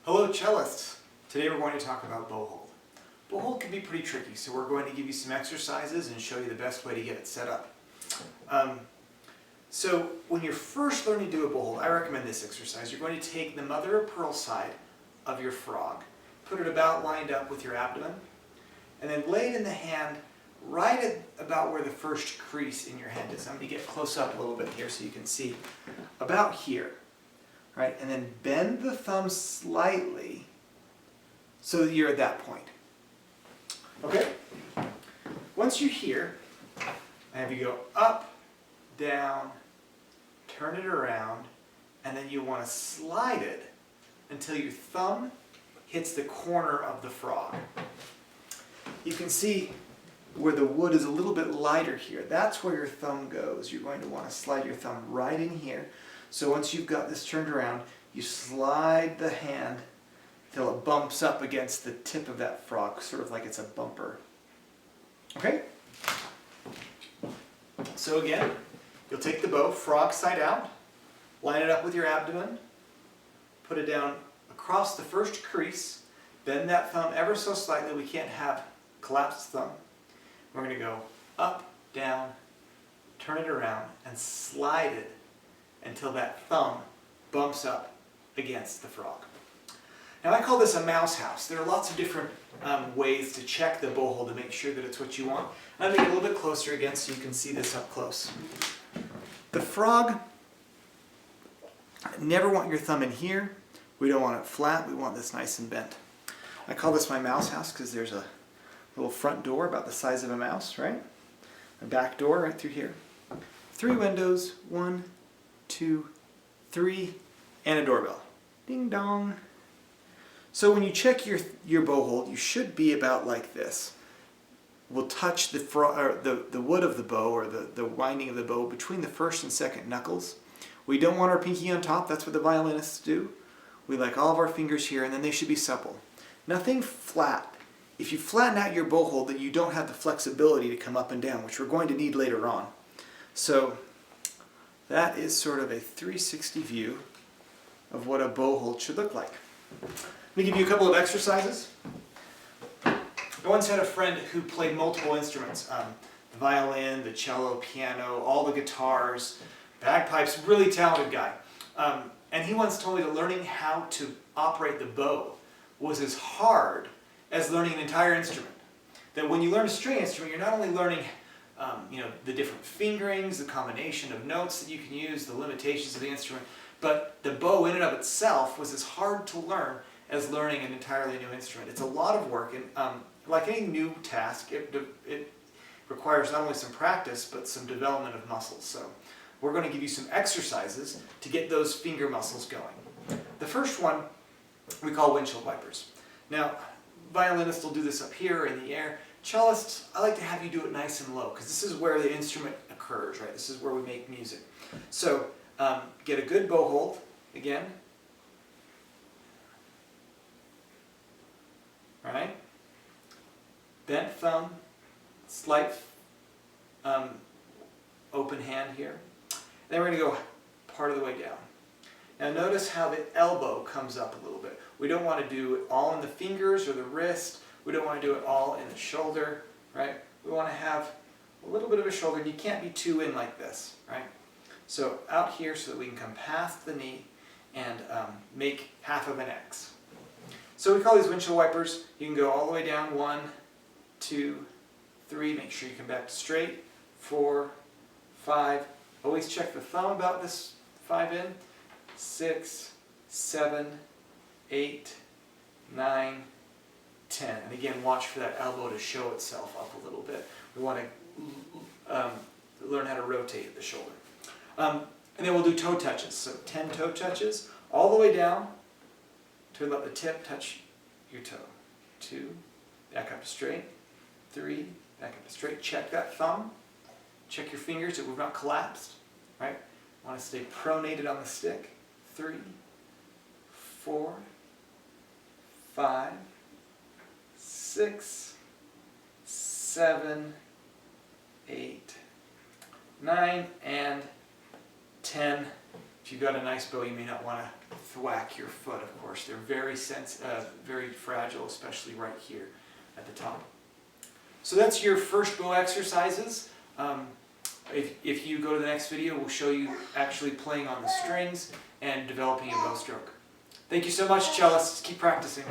Hello cellists! Today we're going to talk about bow hold. Bow hold can be pretty tricky, so we're going to give you some exercises and show you the best way to get it set up. So when you're first learning to do a bow hold, I recommend this exercise. You're going to take the mother of pearl side of your frog, put it about lined up with your abdomen, and then lay it in the hand right at about where the first crease in your hand is. I'm going to get close up a little bit here so you can see. About here. Right? And then bend the thumb slightly so that you're at that point. Okay? Once you're here, I have you go up, down, turn it around, and then you want to slide it until your thumb hits the corner of the frog. You can see where the wood is a little bit lighter here. That's where your thumb goes. You're going to want to slide your thumb right in here. So once you've got this turned around, you slide the hand till it bumps up against the tip of that frog, sort of like it's a bumper. Okay? So again, you'll take the bow, frog side out, line it up with your abdomen, put it down across the first crease, bend that thumb ever so slightly. We can't have collapsed thumb. We're going to go up, down, turn it around, and slide it until that thumb bumps up against the frog. Now I call this a mouse house. There are lots of different ways to check the bow hold to make sure that it's what you want. I'm going to get a little bit closer again so you can see this up close. The frog, never want your thumb in here. We don't want it flat. We want this nice and bent. I call this my mouse house because there's a little front door about the size of a mouse, right? A back door right through here. 3 windows, 1, 2, 3, and a doorbell. Ding dong. So when you check your bow hold, you should be about like this. We'll touch the wood of the bow or the winding of the bow between the first and second knuckles. We don't want our pinky on top. That's what the violinists do. We like all of our fingers here, and then they should be supple. Nothing flat. If you flatten out your bow hold, then you don't have the flexibility to come up and down, which we're going to need later on. So that is sort of a 360 view of what a bow hold should look like. Let me give you a couple of exercises. I once had a friend who played multiple instruments, the violin, the cello, piano, all the guitars, bagpipes, really talented guy. And he once told me that learning how to operate the bow was as hard as learning an entire instrument. That when you learn a string instrument, you're not only learning the different fingerings, the combination of notes that you can use, the limitations of the instrument, but the bow in and of itself was as hard to learn as learning an entirely new instrument. It's a lot of work, and like any new task, it requires not only some practice, but some development of muscles. So we're going to give you some exercises to get those finger muscles going. The first one we call windshield wipers. Now, violinists will do this up here in the air. Cellists, I like to have you do it nice and low, because this is where the instrument occurs, right? This is where we make music. So get a good bow hold, again. All right? Bent thumb, slight open hand here. Then we're going to go part of the way down. Now notice how the elbow comes up a little bit. We don't want to do it all in the fingers or the wrist. We don't want to do it all in the shoulder, right? We want to have a little bit of a shoulder, and you can't be too in like this, right? So out here so that we can come past the knee and make half of an X. So we call these windshield wipers. You can go all the way down, 1, 2, 3. Make sure you come back to straight. 4, 5. Always check the thumb about this 5 in. 6, 7, 8, 9, 10. And again, watch for that elbow to show itself up a little bit. We want to learn how to rotate the shoulder. And then we'll do toe touches. So 10 toe touches, all the way down to let the tip touch your toe. 2, back up straight. 3, back up straight. Check that thumb. Check your fingers that we've not collapsed. Right? Want to stay pronated on the stick. 3, 4, 5, 6, 7, 8, 9, and 10. If you've got a nice bow, you may not want to thwack your foot, of course. They're very fragile, especially right here at the top. So that's your first bow exercises. If you go to the next video, we'll show you actually playing on the strings and developing a bow stroke. Thank you so much, cellists. Keep practicing.